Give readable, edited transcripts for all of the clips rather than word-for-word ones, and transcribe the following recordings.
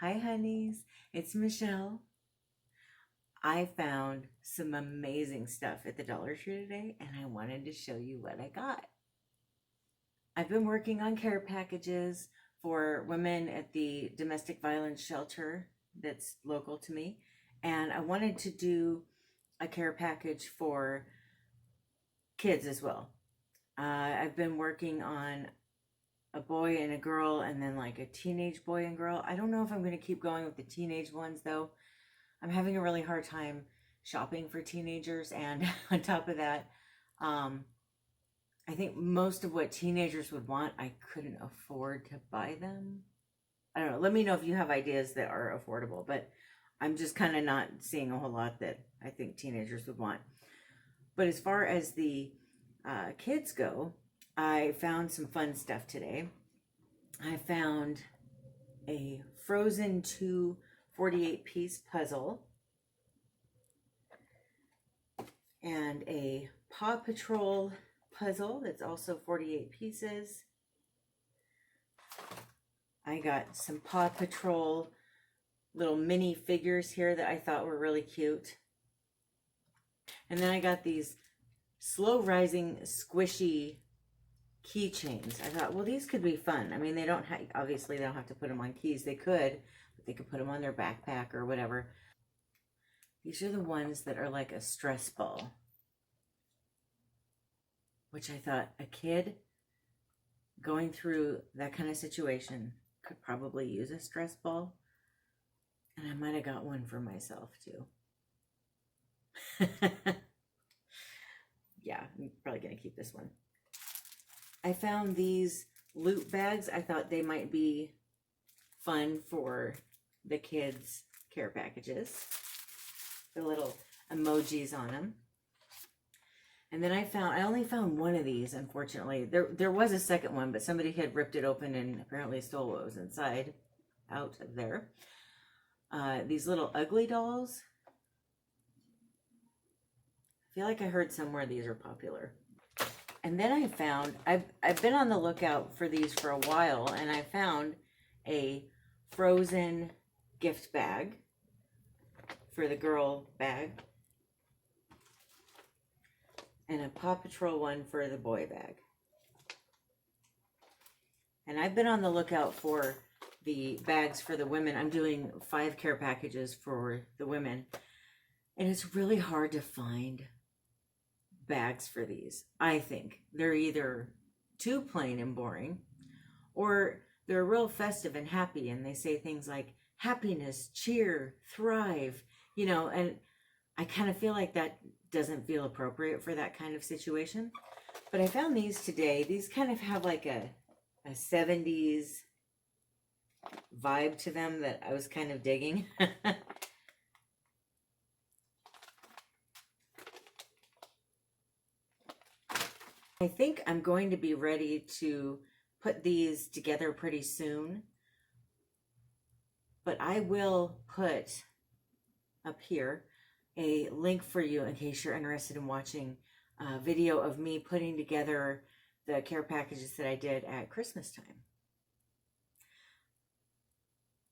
Hi honeys, it's Michelle. I found some amazing stuff at the Dollar Tree today and I wanted to show you what I got. I've been working on care packages for women at the domestic violence shelter that's local to me, and I wanted to do a care package for kids as well. I've been working on a boy and a girl and then like a teenage boy and girl. I don't know if I'm going to keep going with the teenage ones though. I'm having a really hard time shopping for teenagers, and on top of that, I think most of what teenagers would want, I couldn't afford to buy them. I don't know. Let me know if you have ideas that are affordable, but I'm just kind of not seeing a whole lot that I think teenagers would want. But as far as the kids go, I found some fun stuff today. I found a Frozen 2 48-piece puzzle and a Paw Patrol puzzle that's also 48 pieces. I got some Paw Patrol little mini figures here that I thought were really cute. And then I got these slow rising squishy keychains. I thought, well, these could be fun. I mean, they don't have, obviously they don't have to put them on keys. They could, but they could put them on their backpack or whatever. These are the ones that are like a stress ball, which I thought a kid going through that kind of situation could probably use a stress ball. And I might have got one for myself too. Yeah, I'm probably going to keep this one. I found these loot bags. I thought they might be fun for the kids' care packages. The little emojis on them. And then I only found one of these, unfortunately. There was a second one, but somebody had ripped it open and apparently stole what was inside out of there. These little ugly dolls. I feel like I heard somewhere these are popular. And then I found, I've been on the lookout for these for a while, and I found a Frozen gift bag for the girl bag, and a Paw Patrol one for the boy bag. And I've been on the lookout for the bags for the women. I'm doing 5 care packages for the women, and it's really hard to find bags for these. I think they're either too plain and boring, or they're real festive and happy, and they say things like happiness, cheer, thrive, you know, and I kind of feel like that doesn't feel appropriate for that kind of situation. But I found these today. These kind of have like a 70s vibe to them that I was kind of digging. I think I'm going to be ready to put these together pretty soon, but I will put up here a link for you in case you're interested in watching a video of me putting together the care packages that I did at Christmas time.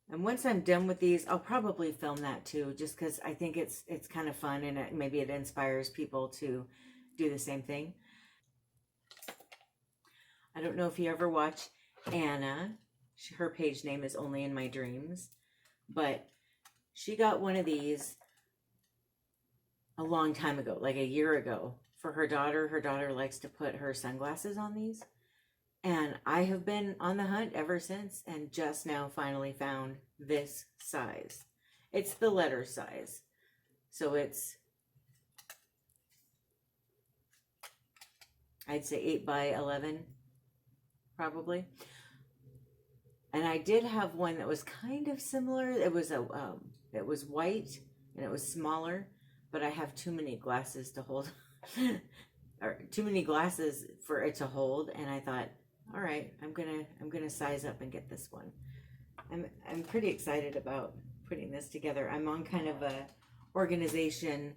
And once I'm done with these, I'll probably film that too, just because I think it's kind of fun, and maybe it inspires people to do the same thing. I don't know if you ever watch Anna. Her page name is Only in My Dreams, but she got one of these a long time ago, like a year ago, for her daughter. Her daughter likes to put her sunglasses on these, and I have been on the hunt ever since, and just now finally found this size. It's the letter size, so it's, I'd say 8 by 11 probably. And I did have one that was kind of similar. It was it was white and it was smaller, but I have too many glasses to hold or too many glasses for it to hold, and I thought, all right, I'm gonna size up and get this one. I'm pretty excited about putting this together. I'm on kind of a organization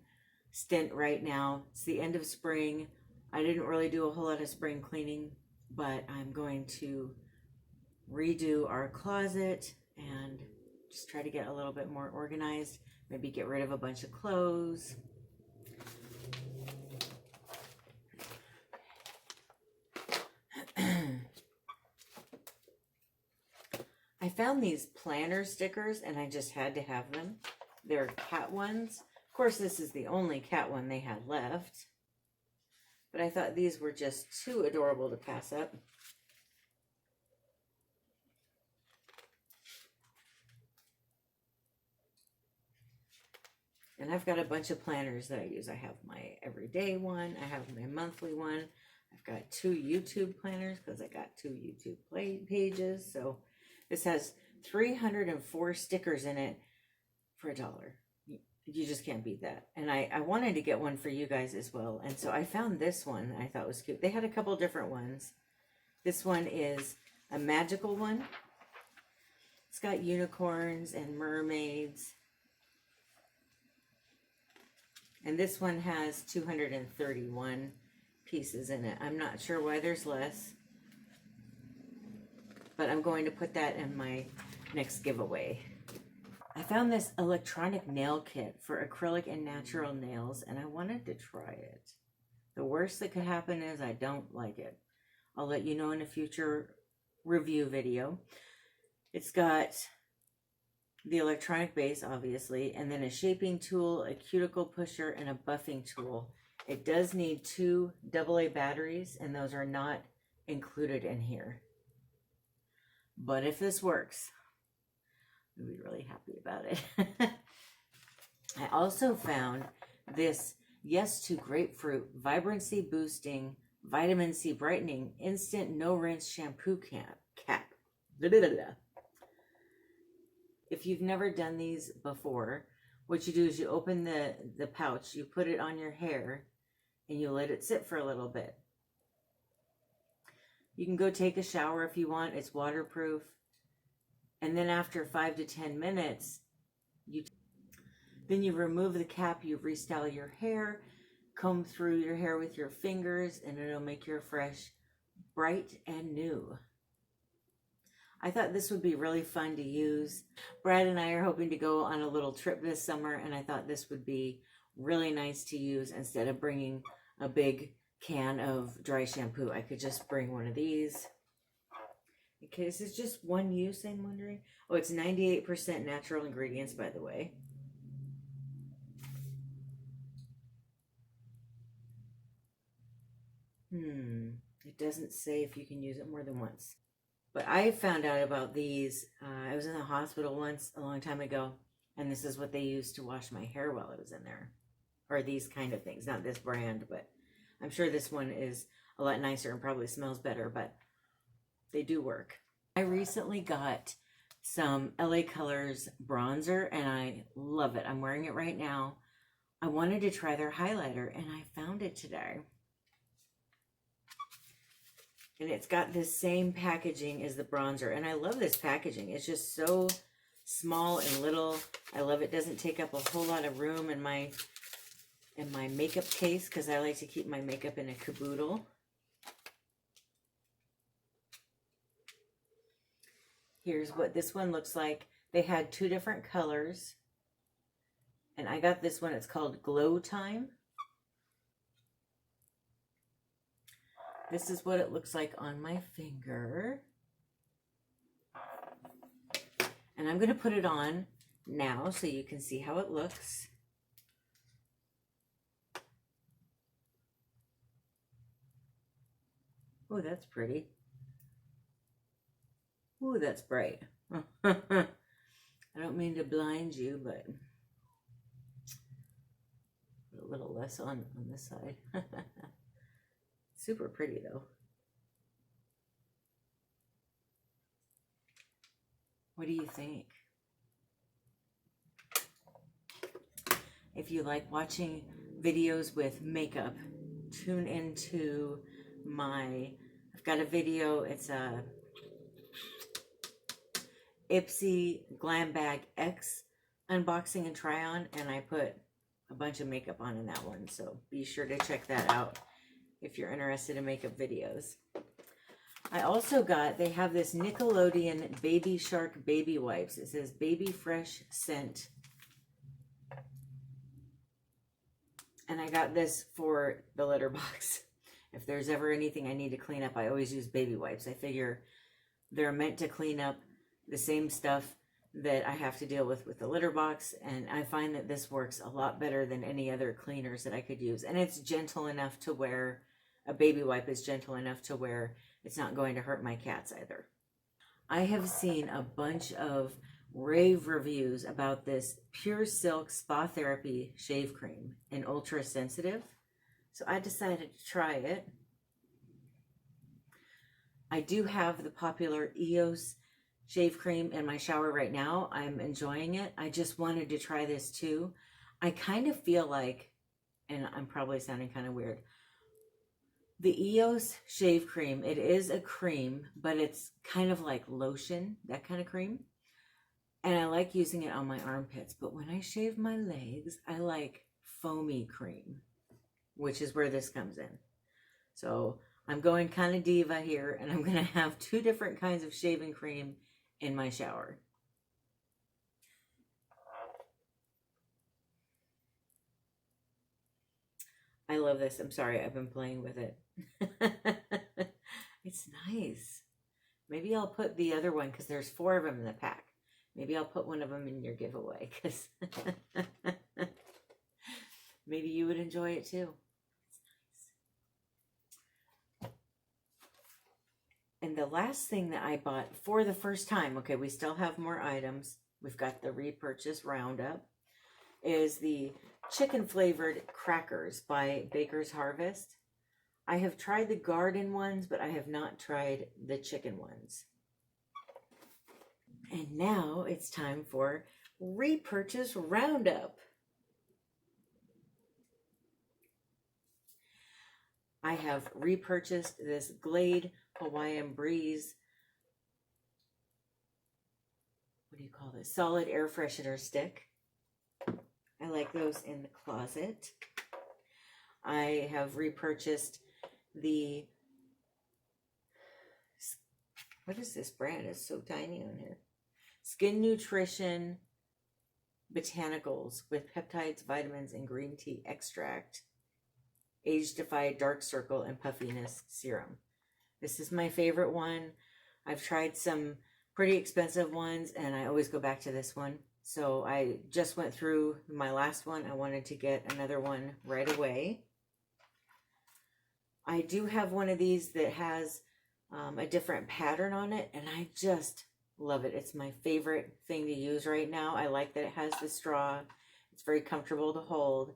stint right now. It's the end of spring. I didn't really do a whole lot of spring cleaning, but I'm going to redo our closet and just try to get a little bit more organized. Maybe get rid of a bunch of clothes. I found these planner stickers and I just had to have them. They're cat ones. Of course, this is the only cat one they had left. But I thought these were just too adorable to pass up. And I've got a bunch of planners that I use. I have my everyday one. I have my monthly one. I've got 2 YouTube planners because I got 2 YouTube pages. So this has 304 stickers in it for $1. You just can't beat that. And I wanted to get one for you guys as well. And so I found this one I thought was cute. They had a couple different ones. This one is a magical one. It's got unicorns and mermaids. And this one has 231 pieces in it. I'm not sure why there's less, but I'm going to put that in my next giveaway. I found this electronic nail kit for acrylic and natural nails, and I wanted to try it. The worst that could happen is I don't like it. I'll let you know in a future review video. It's got the electronic base, obviously, and then a shaping tool, a cuticle pusher, and a buffing tool. It does need 2 AA batteries, and those are not included in here. But if this works, I'll be really happy about it. I also found this Yes to Grapefruit Vibrancy Boosting Vitamin C Brightening Instant No Rinse Shampoo cap. Blah, blah, blah, blah. If you've never done these before, what you do is you open the pouch, you put it on your hair, and you let it sit for a little bit. You can go take a shower if you want. It's waterproof. And then after 5 to 10 minutes, then you remove the cap, you restyle your hair, comb through your hair with your fingers, and it'll make your fresh, bright, and new. I thought this would be really fun to use. Brad and I are hoping to go on a little trip this summer, and I thought this would be really nice to use instead of bringing a big can of dry shampoo. I could just bring one of these. Okay, this is just one use, I'm wondering. Oh, it's 98% natural ingredients, by the way. It doesn't say if you can use it more than once. But I found out about these. I was in the hospital once a long time ago, and this is what they used to wash my hair while I was in there. Or these kind of things. Not this brand, but I'm sure this one is a lot nicer and probably smells better, but they do work. I recently got some LA Colors bronzer, and I love it. I'm wearing it right now. I wanted to try their highlighter, and I found it today. And it's got this same packaging as the bronzer. And I love this packaging. It's just so small and little. I love it. Doesn't take up a whole lot of room in my makeup case, because I like to keep my makeup in a caboodle. Here's what this one looks like. They had 2 different colors. And I got this one. It's called Glow Time. This is what it looks like on my finger. And I'm going to put it on now so you can see how it looks. Oh, that's pretty. Oh, that's bright. I don't mean to blind you, but a little less on this side. Super pretty though. What do you think? If you like watching videos with makeup, tune into I've got a video. It's a Ipsy Glam Bag X unboxing and try on, and I put a bunch of makeup on in that one, so be sure to check that out if you're interested in makeup videos. I also got, they have this Nickelodeon Baby Shark Baby Wipes. It says Baby Fresh Scent. And I got this for the litter box. If there's ever anything I need to clean up, I always use baby wipes. I figure they're meant to clean up the same stuff that I have to deal with the litter box. And I find that this works a lot better than any other cleaners that I could use. And it's gentle enough to where, a baby wipe is gentle enough to where it's not going to hurt my cats either. I have seen a bunch of rave reviews about this Pure Silk Spa Therapy Shave Cream in Ultra Sensitive. So I decided to try it. I do have the popular EOS shave cream in my shower right now. I'm enjoying it. I just wanted to try this too. I kind of feel like, and I'm probably sounding kind of weird, the EOS shave cream, it is a cream, but it's kind of like lotion, that kind of cream. And I like using it on my armpits, but when I shave my legs, I like foamy cream, which is where this comes in. So I'm going kind of diva here, and I'm going to have 2 different kinds of shaving cream in my shower. I love this. I'm sorry, I've been playing with it. It's nice. Maybe I'll put the other one, because there's 4 of them in the pack. Maybe I'll put one of them in your giveaway, because maybe you would enjoy it too. It's nice. And the last thing that I bought for the first time, okay, we still have more items. We've got the Repurchase Roundup, is the chicken flavored crackers by Baker's Harvest. I have tried the garden ones, but I have not tried the chicken ones. And now it's time for Repurchase Roundup. I have repurchased this Glade Hawaiian Breeze, what do you call this? Solid air freshener stick. I like those in the closet. I have repurchased the, what is this brand? It's so tiny on here. Skin Nutrition Botanicals with peptides, vitamins, and green tea extract. Age-Defy Dark Circle and Puffiness Serum. This is my favorite one. I've tried some pretty expensive ones, and I always go back to this one. So I just went through my last one. I wanted to get another one right away. I do have one of these that has a different pattern on it, and I just love it. It's my favorite thing to use right now. I like that it has the straw. It's very comfortable to hold,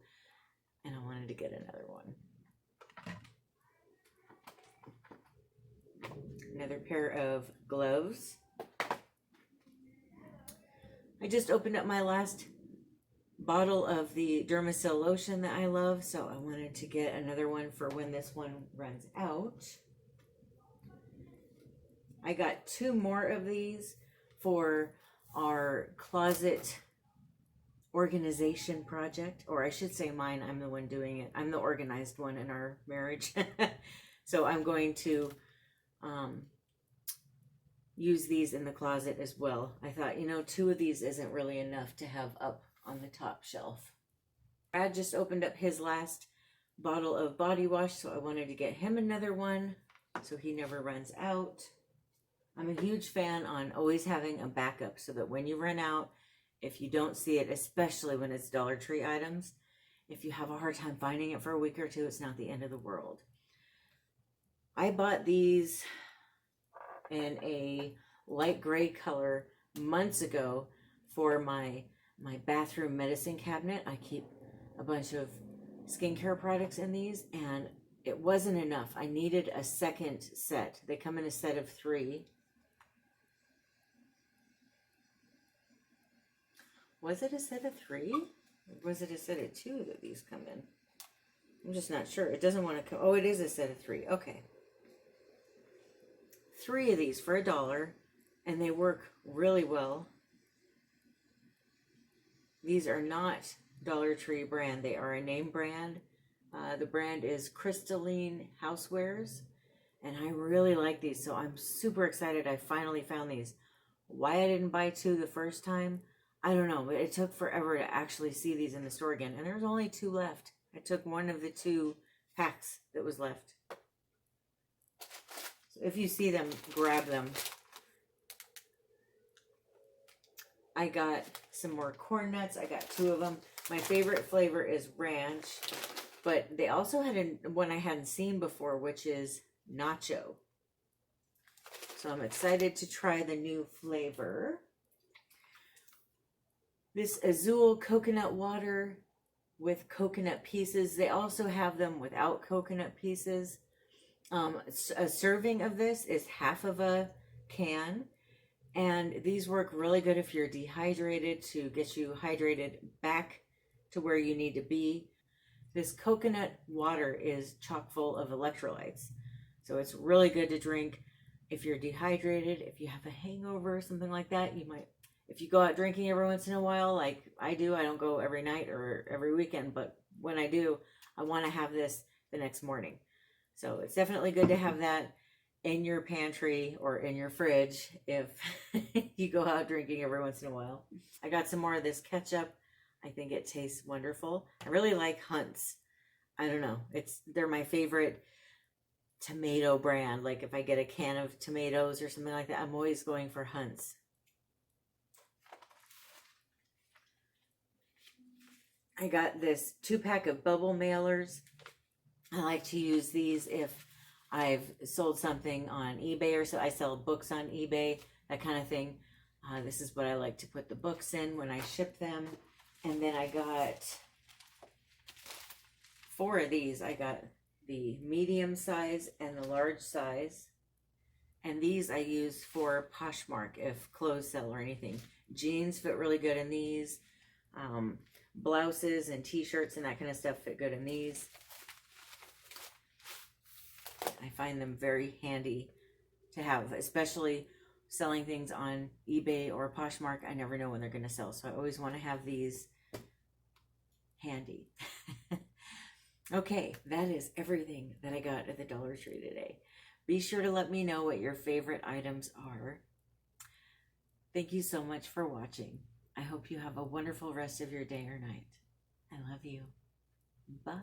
and I wanted to get another one. Another pair of gloves. I just opened up my last bottle of the Dermasil lotion that I love, so I wanted to get another one for when this one runs out. I got 2 more of these for our closet organization project, or I should say mine. I'm the one doing it. I'm the organized one in our marriage. So I'm going to use these in the closet as well. I thought, you know, 2 of these isn't really enough to have up on the top shelf. Brad just opened up his last bottle of body wash, so I wanted to get him another one so he never runs out. I'm a huge fan on always having a backup so that when you run out, if you don't see it, especially when it's Dollar Tree items, if you have a hard time finding it for a week or 2, it's not the end of the world. I bought these in a light gray color months ago for my bathroom medicine cabinet. I keep a bunch of skincare products in these, and it wasn't enough. I needed a second set. They come in a set of 3. Was it a set of 3? Or was it a set of 2 that these come in? I'm just not sure. It doesn't want to come. Oh, it is a set of 3. Okay. 3 of these for $1, and they work really well. These are not Dollar Tree brand. They are a name brand. The brand is Crystalline Housewares, and I really like these, so I'm super excited I finally found these. Why I didn't buy 2 the first time, I don't know, but it took forever to actually see these in the store again, and there's only 2 left. I took one of the 2 packs that was left. So if you see them, grab them. I got some more corn nuts. I got 2 of them. My favorite flavor is ranch, but they also had one I hadn't seen before, which is nacho. So I'm excited to try the new flavor. This Azul coconut water with coconut pieces. They also have them without coconut pieces. A serving of this is half of a can. And these work really good if you're dehydrated, to get you hydrated back to where you need to be. This coconut water is chock full of electrolytes. So it's really good to drink if you're dehydrated, if you have a hangover, something like that. You might, if you go out drinking every once in a while, like I do, I don't go every night or every weekend, but when I do, I want to have this the next morning. So it's definitely good to have that in your pantry or in your fridge if you go out drinking every once in a while. I got some more of this ketchup. I think it tastes wonderful. I really like Hunt's. I don't know. They're my favorite tomato brand. Like if I get a can of tomatoes or something like that, I'm always going for Hunt's. I got this 2-pack of bubble mailers. I like to use these if I've sold something on eBay, or so I sell books on eBay, that kind of thing. This is what I like to put the books in when I ship them. And then I got 4 of these. I got the medium size and the large size. And these I use for Poshmark if clothes sell or anything. Jeans fit really good in these. Blouses and t-shirts and that kind of stuff fit good in these. I find them very handy to have, especially selling things on eBay or Poshmark. I never know when they're going to sell, so I always want to have these handy. Okay, that is everything that I got at the Dollar Tree today. Be sure to let me know what your favorite items are. Thank you so much for watching. I hope you have a wonderful rest of your day or night. I love you. Bye.